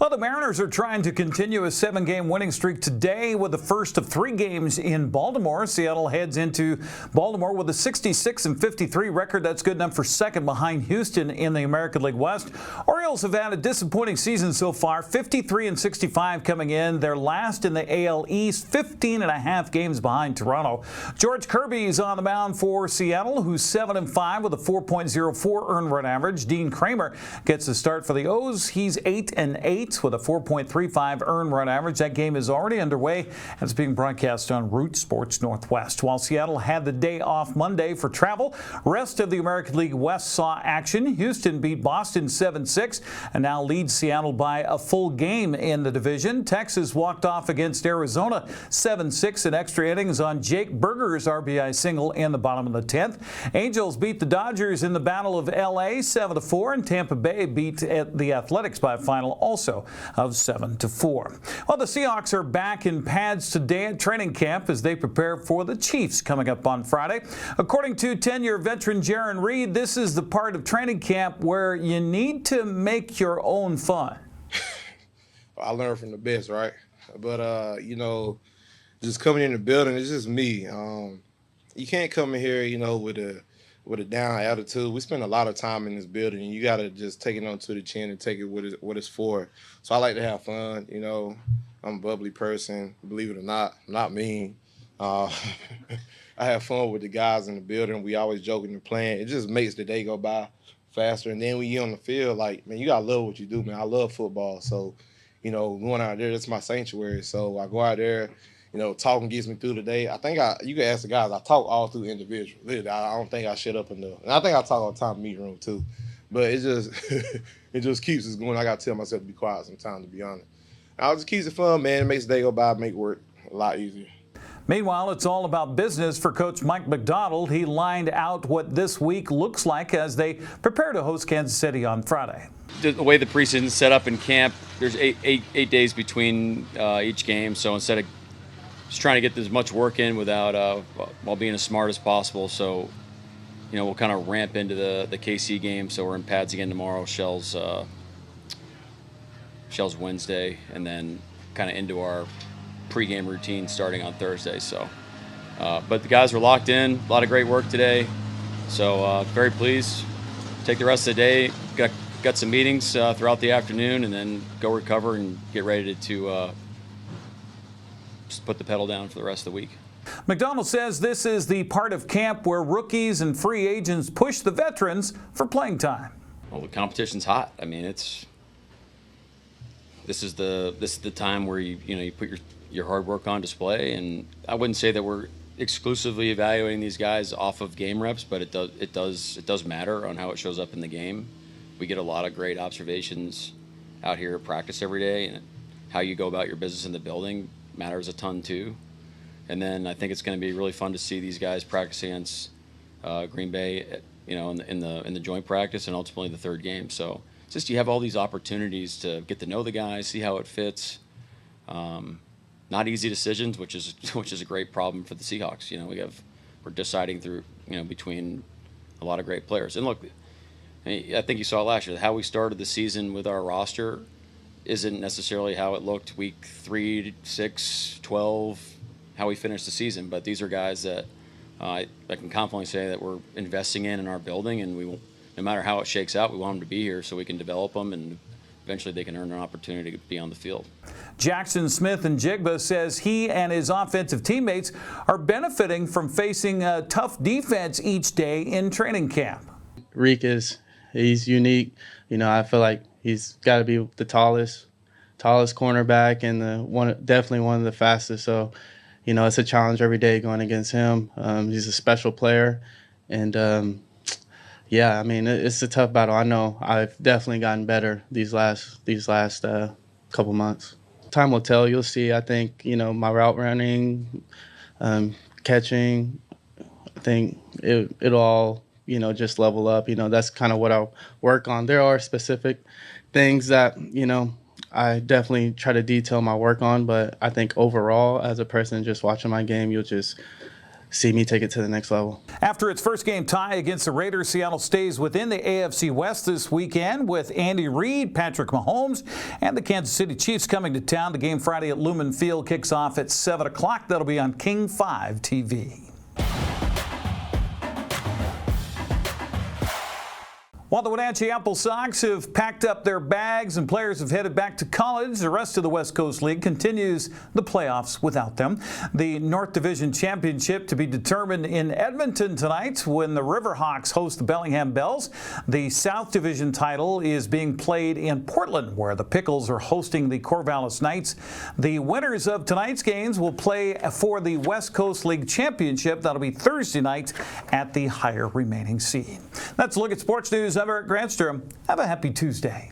Well, the Mariners are trying to continue a 7-game winning streak today with the first of 3 games in Baltimore. Seattle heads into Baltimore with a 66-53 record. That's good enough for second behind Houston in the American League West. Orioles have had a disappointing season so far, 53-65 coming in. They're last in the AL East, 15.5 games behind Toronto. George Kirby is on the mound for Seattle, who's 7-5 with a 4.04 earned run average. Dean Kramer gets the start for the O's. He's 8-8 with a 4.35 earned run average. That game is already underway and it's being broadcast on Root Sports Northwest. While Seattle had the day off Monday for travel, rest of the American League West saw action. Houston beat Boston 7-6 and now leads Seattle by a full game in the division. Texas walked off against Arizona 7-6 in extra innings on Jake Berger's RBI single in the bottom of the 10th. Angels beat the Dodgers in the Battle of LA 7-4, and Tampa Bay beat the Athletics by a final also of 7-4. Well, the Seahawks are back in pads today at training camp as they prepare for the Chiefs coming up on Friday. According to 10-year veteran Jarran Reed, this is the part of training camp where you need to make your own fun. I learned from the best, right? But, just coming in the building, it's just me. You can't come in here, with a down attitude. We spend a lot of time in this building, and you got to just take it onto the chin and take it what it's for. So I like to have fun, I'm a bubbly person, believe it or not. I'm not mean. I have fun with the guys in the building. We always joking and playing. It just makes the day go by faster. And then when you're on the field, man, you got to love what you do, man. I love football. So, going out there, that's my sanctuary. So I go out there, talking gets me through the day. I think you can ask the guys, I talk all through individual. Literally, I don't think I shut up enough. And I think I talk all the time in the meeting room too. But it just it just keeps us going. I got to tell myself to be quiet sometimes, to be honest. I just keeps it fun, man. It makes the day go by, make work a lot easier. Meanwhile, it's all about business for Coach Mike McDonald. He lined out what this week looks like as they prepare to host Kansas City on Friday. The way the preseason's set up in camp, there's eight days between each game. So instead of just trying to get as much work in without while being as smart as possible. So, we'll kind of ramp into the KC game. So we're in pads again tomorrow, Shells Wednesday, and then kind of into our pregame routine starting on Thursday. So, but the guys were locked in. A lot of great work today. So very pleased. Take the rest of the day. Got some meetings throughout the afternoon, and then go recover and get ready to just put the pedal down for the rest of the week. McDonald says this is the part of camp where rookies and free agents push the veterans for playing time. Well, the competition's hot. I mean, this is the time where you put your hard work on display, and I wouldn't say that we're exclusively evaluating these guys off of game reps, but it does matter on how it shows up in the game. We get a lot of great observations out here at practice every day, and how you go about your business in the building matters a ton too. And then I think it's going to be really fun to see these guys practice against Green Bay, in the joint practice and ultimately the third game. So it's just you have all these opportunities to get to know the guys, see how it fits. Not easy decisions, which is a great problem for the Seahawks. We're deciding through between a lot of great players. And look, I think you saw last year how we started the season with our roster isn't necessarily how it looked week 3, 6, 12, how we finished the season. But these are guys that I can confidently say that we're investing in our building, and no matter how it shakes out, we want them to be here so we can develop them, and eventually they can earn an opportunity to be on the field. Jackson Smith-Njigba says he and his offensive teammates are benefiting from facing a tough defense each day in training camp. Reek he's unique. I feel like he's got to be the tallest cornerback and definitely one of the fastest. So, it's a challenge every day going against him. He's a special player, and it's a tough battle. I know I've definitely gotten better these last couple months. Time will tell. You'll see. I think my route running, catching. I think it'll all just level up. That's kind of what I'll work on. There are specific things that I definitely try to detail my work on, but I think overall, as a person just watching my game, you'll just see me take it to the next level. After its first game tie against the Raiders, Seattle stays within the AFC West this weekend with Andy Reid, Patrick Mahomes, and the Kansas City Chiefs coming to town. The game Friday at Lumen Field kicks off at 7 o'clock. That'll be on King 5 TV. While the Wenatchee Apple Sox have packed up their bags and players have headed back to college, the rest of the West Coast League continues the playoffs without them. The North Division Championship to be determined in Edmonton tonight when the Riverhawks host the Bellingham Bells. The South Division title is being played in Portland, where the Pickles are hosting the Corvallis Knights. The winners of tonight's games will play for the West Coast League Championship. That'll be Thursday night at the higher remaining seed. That's a look at sports news. I'm Granstrom. Have a happy Tuesday.